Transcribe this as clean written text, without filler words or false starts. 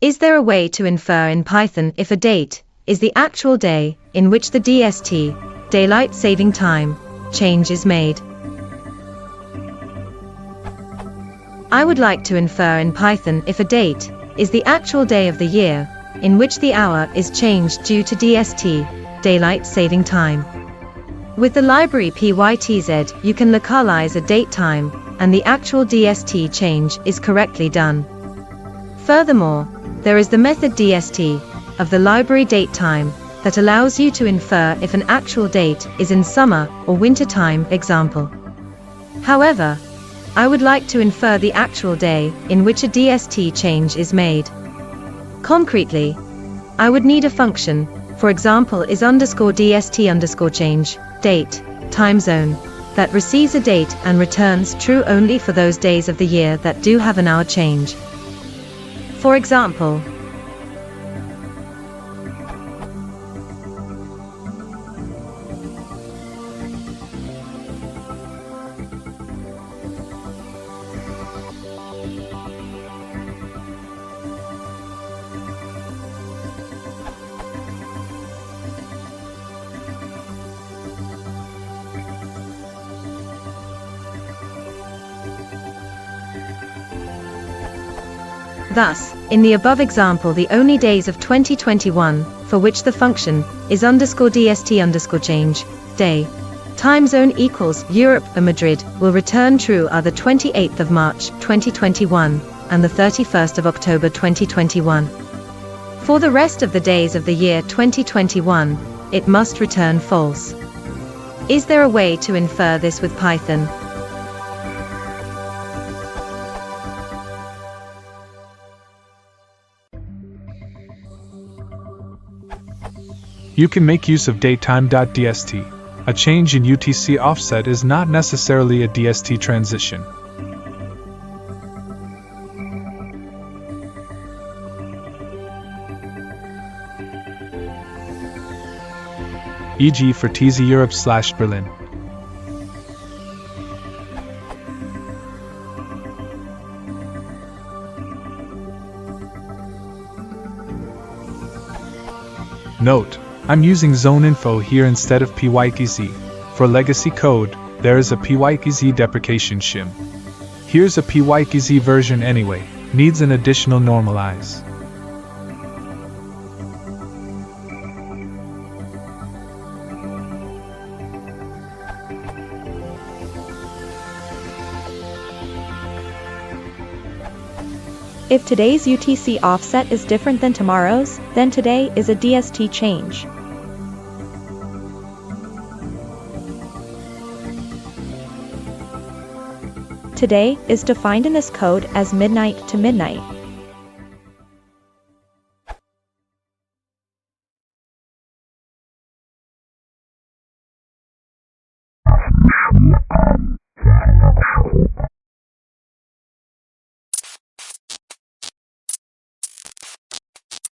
Is there a way to infer in Python if a date is the actual day in which the DST, daylight saving time, change is made? I would like to infer in Python if a date is the actual day of the year in which the hour is changed due to DST, daylight saving time. With the library pytz, you can localize a date time, and the actual DST change is correctly done. Furthermore, there is the method DST of the library datetime that allows you to infer if an actual date is in summer or winter time example. However, I would like to infer the actual day in which a DST change is made. Concretely, I would need a function, for example is _DST_change, date, timezone, that receives a date and returns true only for those days of the year that do have an hour change. For example, thus, in the above example the only days of 2021, for which the function is _DST_change, day, timezone equals Europe or Madrid, will return true are the 28th of March 2021, and the 31st of October 2021. For the rest of the days of the year 2021, it must return false. Is there a way to infer this with Python? You can make use of datetime.dst. A change in UTC offset is not necessarily a DST transition. E.g. for TZ Europe/Berlin. Note: I'm using zone info here instead of pytz. For legacy code, there is a pytz deprecation shim. Here's a pytz version anyway, needs an additional normalize. If today's UTC offset is different than tomorrow's, then today is a DST change. Today is defined in this code as midnight to midnight.